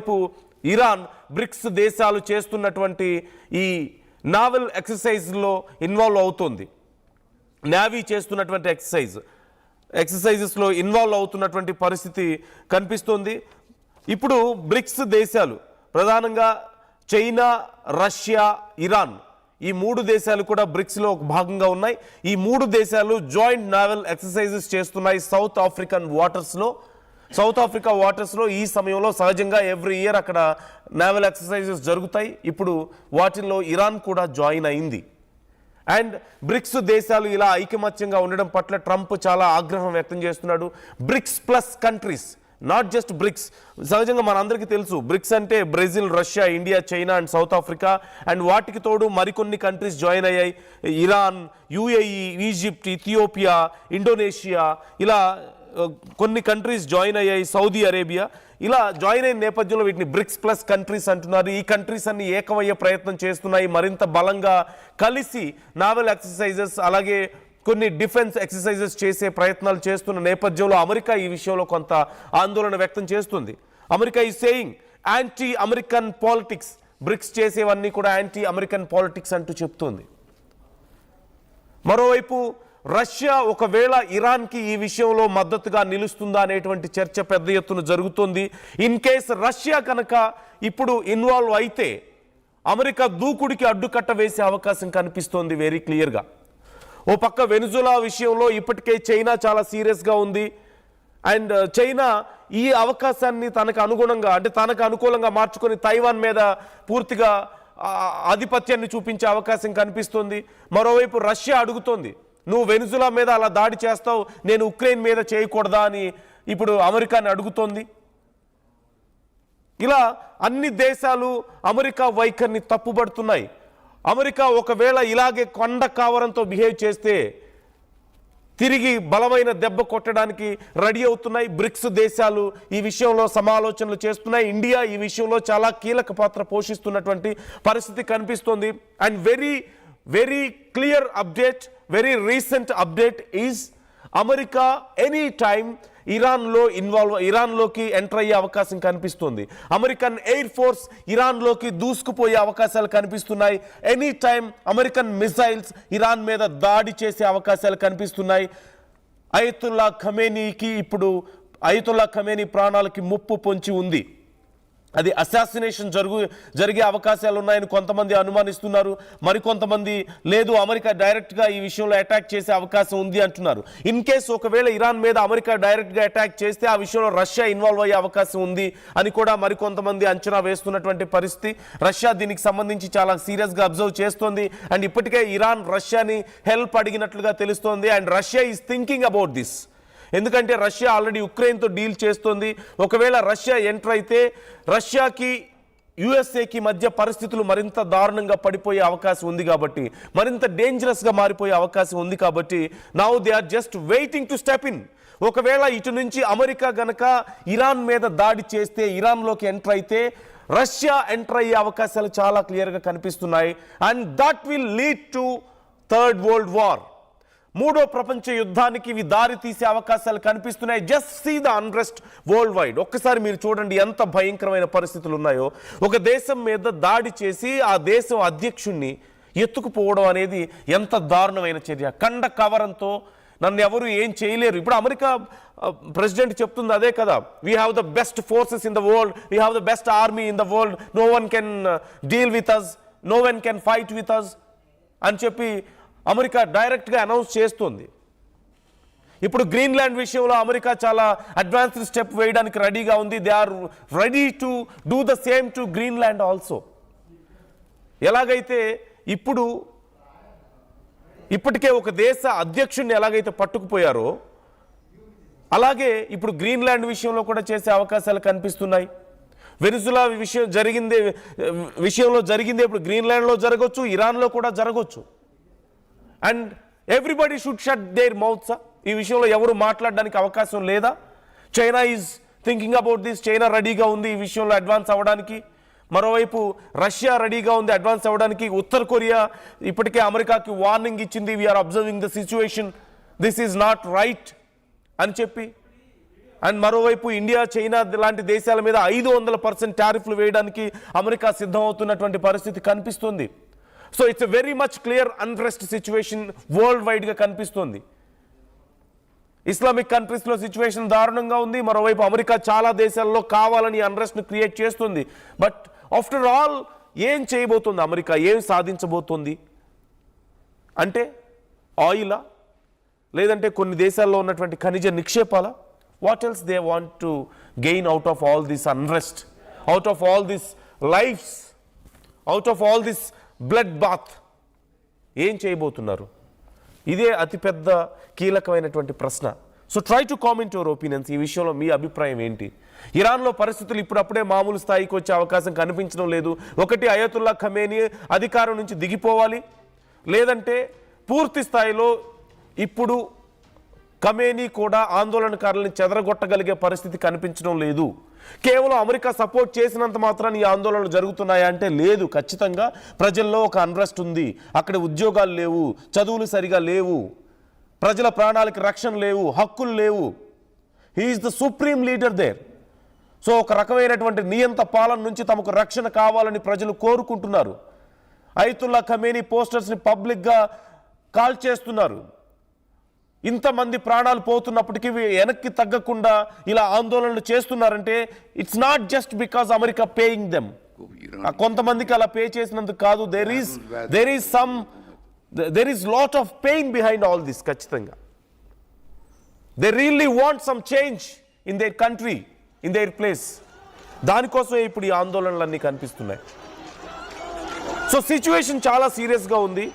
మరోవైపు Iran bricks దేశాలు చేస్తున్నటువంటి ఈ నావల్ ఎక్సర్సైజ్లో ఇన్వాల్వ్ అవుతుంది. నేవీ చేస్తున్నటువంటి ఎక్సర్సైజెస్లో ఇన్వాల్వ్ అవుతున్నటువంటి పరిస్థితి కనిపిస్తుంది. ఇప్పుడు బ్రిక్స్ దేశాలు ప్రధానంగా చైనా, రష్యా, ఇరాన్ ఈ 3 దేశాలు కూడా బ్రిక్స్లో ఒక భాగంగా ఉన్నాయి. ఈ 3 దేశాలు జాయింట్ నావల్ ఎక్సర్సైజెస్ చేస్తున్నాయి సౌత్ ఆఫ్రికా వాటర్స్లో. ఈ సమయంలో సహజంగా ఎవ్రీ ఇయర్ అక్కడ నావల్ ఎక్సర్సైజెస్ జరుగుతాయి. ఇప్పుడు వాటిల్లో ఇరాన్ కూడా జాయిన్ అయింది. అండ్ బ్రిక్స్ దేశాలు ఇలా ఐకమత్యంగా ఉండడం పట్ల ట్రంప్ చాలా ఆగ్రహం వ్యక్తం చేస్తున్నాడు. BRICS plus countries, not just BRICS. సహజంగా మనందరికీ తెలుసు బ్రిక్స్ అంటే Brazil, Russia, India, China and South Africa. And వాటికి తోడు మరికొన్ని కంట్రీస్ జాయిన్ అయ్యాయి. Iran, UAE, Egypt, Ethiopia, Indonesia, ఇలా కొన్ని కంట్రీస్ జాయిన్ అయ్యాయి, సౌదీ అరేబియా. ఇలా జాయిన్ అయిన నేపథ్యంలో వీటిని బ్రిక్స్ ప్లస్ కంట్రీస్ అంటున్నారు. ఈ కంట్రీస్ అన్ని ఏకమయ్యే ప్రయత్నం చేస్తున్నాయి, మరింత బలంగా కలిసి నావల్ ఎక్సర్సైజెస్ అలాగే కొన్ని డిఫెన్స్ ఎక్సర్సైజెస్ చేసే ప్రయత్నాలు చేస్తున్న నేపథ్యంలో అమెరికా ఈ విషయంలో కొంత ఆందోళన వ్యక్తం చేస్తుంది. అమెరికా ఈ saying anti American politics, BRICS చేసేవన్నీ కూడా యాంటీ అమెరికన్ పాలిటిక్స్ అంటూ చెప్తుంది. మరోవైపు రష్యా ఒకవేళ ఇరాన్కి ఈ విషయంలో మద్దతుగా నిలుస్తుందా అనేటువంటి చర్చ పెద్ద ఎత్తున జరుగుతుంది. ఇన్ కేస్ రష్యా కనుక ఇప్పుడు ఇన్వాల్వ్ అయితే అమెరికా దూకుడికి అడ్డుకట్ట వేసే అవకాశం కనిపిస్తోంది వెరీ క్లియర్గా. ఓ పక్క వెనుజులా విషయంలో ఇప్పటికే చైనా చాలా సీరియస్గా ఉంది. అండ్ చైనా ఈ అవకాశాన్ని తనకు అనుగుణంగా అంటే తనకు అనుకూలంగా మార్చుకొని తైవాన్ మీద పూర్తిగా ఆధిపత్యాన్ని చూపించే అవకాశం కనిపిస్తుంది. మరోవైపు రష్యా అడుగుతోంది, నువ్వు వెనుజులా మీద అలా దాడి చేస్తావు, నేను ఉక్రెయిన్ మీద చేయకూడదా అని ఇప్పుడు అమెరికాని అడుగుతోంది. ఇలా అన్ని దేశాలు అమెరికా వైఖరిని తప్పుపడుతున్నాయి. అమెరికా ఒకవేళ ఇలాగే కొండ కావరంతో బిహేవ్ చేస్తే తిరిగి బలమైన దెబ్బ కొట్టడానికి రెడీ అవుతున్నాయి. బ్రిక్స్ దేశాలు ఈ విషయంలో సమాలోచనలు చేస్తున్నాయి. ఇండియా ఈ విషయంలో చాలా కీలక పాత్ర పోషిస్తున్నటువంటి పరిస్థితి కనిపిస్తోంది. And very clear update, very recent update is America any time ఇరాన్లోకి ఎంటర్ అయ్యే అవకాశం కనిపిస్తుంది. అమెరికన్ ఎయిర్ ఫోర్స్ ఇరాన్లోకి దూసుకుపోయే అవకాశాలు కనిపిస్తున్నాయి. Any time American missiles Iran మీద దాడి చేసే అవకాశాలు కనిపిస్తున్నాయి. అయతుల్లా ఖమేనీ ప్రాణాలకి ముప్పు పొంచి ఉంది. అది అసాసినేషన్ జరిగే అవకాశాలు ఉన్నాయని కొంతమంది అనుమానిస్తున్నారు. మరికొంతమంది లేదు, అమెరికా డైరెక్ట్గా ఈ విషయంలో అటాక్ చేసే అవకాశం ఉంది అంటున్నారు. ఇన్ కేస్ ఒకవేళ ఇరాన్ మీద అమెరికా డైరెక్ట్గా అటాక్ చేస్తే ఆ విషయంలో రష్యా ఇన్వాల్వ్ అయ్యే అవకాశం ఉంది అని కూడా మరికొంతమంది అంచనా వేస్తున్నటువంటి పరిస్థితి. రష్యా దీనికి సంబంధించి చాలా సీరియస్గా అబ్జర్వ్ చేస్తోంది. అండ్ ఇప్పటికే ఇరాన్ రష్యాని హెల్ప్ అడిగినట్లుగా తెలుస్తోంది. And Russia is thinking about this. ఎందుకంటే రష్యా ఆల్రెడీ ఉక్రెయిన్తో డీల్ చేస్తోంది. ఒకవేళ రష్యా ఎంటర్ అయితే రష్యాకి యుఎస్ఏకి మధ్య పరిస్థితులు మరింత దారుణంగా పడిపోయే అవకాశం ఉంది కాబట్టి, మరింత డేంజరస్గా మారిపోయే అవకాశం ఉంది కాబట్టి now they are just waiting to step in. ఒకవేళ ఇటు నుంచి అమెరికా గనక ఇరాన్ మీద దాడి చేస్తే, ఇరాన్లోకి ఎంటర్ అయితే రష్యా ఎంటర్ అయ్యే అవకాశాలు చాలా క్లియర్గా కనిపిస్తున్నాయి. And that will lead to third world war, 3వ ప్రపంచ యుద్ధానికి ఇవి దారి తీసే అవకాశాలు కనిపిస్తున్నాయి. Just see the unrest worldwide. ఒక్కసారి మీరు చూడండి ఎంత భయంకరమైన పరిస్థితులు ఉన్నాయో. ఒక దేశం మీద దాడి చేసి ఆ దేశం అధ్యక్షుణ్ణి ఎత్తుకుపోవడం అనేది ఎంత దారుణమైన చర్య. కండ కవరంతో నన్ను ఎవరు ఏం చేయలేరు. ఇప్పుడు అమెరికా ప్రెసిడెంట్ చెప్తుంది అదే కదా, we have the best forces in the world, we have the best army in the world, no one can deal with us, no one can fight with us అని చెప్పి అమెరికా డైరెక్ట్గా announce చేస్తుంది. ఇప్పుడు Greenland విషయంలో America చాలా advanced step వేయడానికి రెడీగా ఉంది. They are ready to do the same to Greenland also. ఎలాగైతే ఇప్పటికే ఒక దేశ అధ్యక్షుడిని ఎలాగైతే పట్టుకుపోయారో అలాగే ఇప్పుడు గ్రీన్లాండ్ విషయంలో కూడా చేసే అవకాశాలు కనిపిస్తున్నాయి. వెనిజులా విషయంలో జరిగిందే ఇప్పుడు గ్రీన్లాండ్లో జరగవచ్చు, ఇరాన్లో కూడా జరగవచ్చు. And everybody should shut there mouths. ఈ విషయంలో ఎవరు మాట్లాడడానికి అవకాశం లేదా? China is thinking about this. China రెడీగా ఉంది ఈ విషయంలో అడ్వాన్స్ అవ్వడానికి. మరోవైపు రష్యా రెడీగా ఉంది అడ్వాన్స్ అవ్వడానికి. ఉత్తర కొరియా ఇప్పటికే అమెరికాకి వార్నింగ్ ఇచ్చింది, we are observing the situation, this is not right అని చెప్పి. అండ్ మరోవైపు ఇండియా, చైనా లాంటి దేశాల మీద 500% టారిఫ్లు వేయడానికి అమెరికా సిద్ధమవుతున్నటువంటి పరిస్థితి కనిపిస్తుంది. So it's a very much clear unrest situation world వైడ్గా కనిపిస్తుంది. ఇస్లామిక్ కంట్రీస్లో సిచ్యువేషన్ దారుణంగా ఉంది. మరోవైపు అమెరికా చాలా దేశాల్లో కావాలని అన్రెస్ట్ను క్రియేట్ చేస్తుంది. బట్ ఆఫ్టర్ ఆల్ ఏం చేయబోతుంది అమెరికా? ఏం సాధించబోతోంది అంటే ఆయిలా, లేదంటే కొన్ని దేశాల్లో ఉన్నటువంటి ఖనిజ నిక్షేపాల? What else they want to gain out of all this unrest, out of all this lifes, out of all this bloodbath? ఏం చేయబోతున్నారు? ఇదే అతిపెద్ద కీలకమైనటువంటి ప్రశ్న. So try to comment your opinions. ఈ విషయంలో మీ అభిప్రాయం ఏంటి? ఇరాన్లో పరిస్థితులు ఇప్పుడప్పుడే మామూలు స్థాయికి వచ్చే అవకాశం కనిపించడం లేదు. ఒకటి, అయతుల్లా ఖమేనీ అధికారం నుంచి దిగిపోవాలి, లేదంటే పూర్తి స్థాయిలో ఇప్పుడు ఖమేనీ కూడా ఆందోళనకారులను చెదరగొట్టగలిగే పరిస్థితి కనిపించడం లేదు. కేవలం అమెరికా సపోర్ట్ చేసినంత మాత్రాన్ని ఈ ఆందోళనలు జరుగుతున్నాయా అంటే లేదు. ఖచ్చితంగా ప్రజల్లో ఒక అన్రెస్ట్ ఉంది. అక్కడ ఉద్యోగాలు లేవు, చదువులు సరిగా లేవు, ప్రజల ప్రాణాలకి రక్షణ లేవు, హక్కులు లేవు. He is the supreme leader there. So ఒక రకమైనటువంటి నియంత పాలన నుంచి తమకు రక్షణ కావాలని ప్రజలు కోరుకుంటున్నారు. అయతుల్లా ఖమేనీ పోస్టర్స్ని పబ్లిక్గా కాల్ చేస్తున్నారు. ఇంతమంది ప్రాణాలు పోతున్నప్పటికీ వెనక్కి తగ్గకుండా ఇలా ఆందోళనలు చేస్తున్నారంటే it's not just because America paying them. కొంతమందికి అలా పే చేసినందుకు కాదు. there is lot of pain behind all this. ఖచ్చితంగా they really want some change in their country, in their place. దానికోసమే ఇప్పుడు ఈ ఆందోళనలన్నీ కనిపిస్తున్నాయి. సో సిచ్యువేషన్ చాలా సీరియస్గా ఉంది.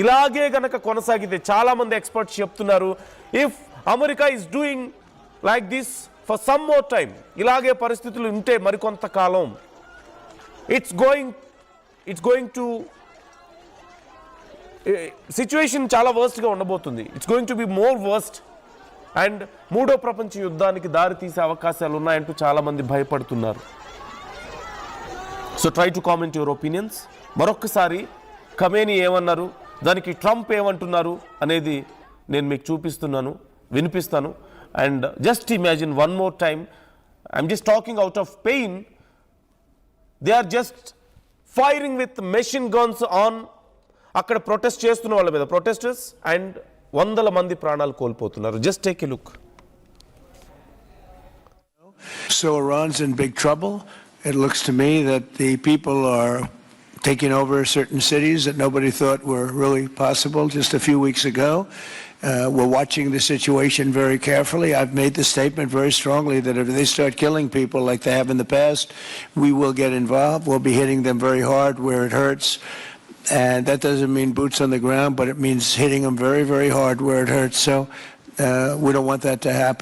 ఇలాగే గనక కొనసాగితే, చాలా మంది ఎక్స్పర్ట్స్ చెప్తున్నారు, if America is doing like this for some more time, ఇలాగే పరిస్థితులు ఉంటే మరికొంత కాలం, ఇట్స్ గోయింగ్ టు సిచ్యువేషన్ చాలా వర్స్ట్గా ఉండబోతుంది. It's going to be more worst and మూడో ప్రపంచ యుద్ధానికి దారి తీసే అవకాశాలు ఉన్నాయంటూ చాలామంది భయపడుతున్నారు. So try to comment your opinions. మరొక్కసారి ఖమేనీ ఏమన్నారు, దానికి ట్రంప్ ఏమంటున్నారు అనేది నేను మీకు చూపిస్తున్నాను, వినిపిస్తాను. And just imagine one more time, I'm just talking out of pain. They are just firing with machine guns on అక్కడ ప్రొటెస్ట్ చేస్తున్న వాళ్ళ మీద, ప్రొటెస్టర్స్, అండ్ వందల మంది ప్రాణాలు కోల్పోతున్నారు. Just take a look. So Iran's in big trouble. It looks to me that the people are taking over certain cities that nobody thought were really possible just a few weeks ago. We're watching the situation very carefully. I've made the statement very strongly that if they start killing people like they have in the past, we will get involved. We'll be hitting them very hard where it hurts. And that doesn't mean boots on the ground, but it means hitting them very, very hard where it hurts. So we don't want that to happen.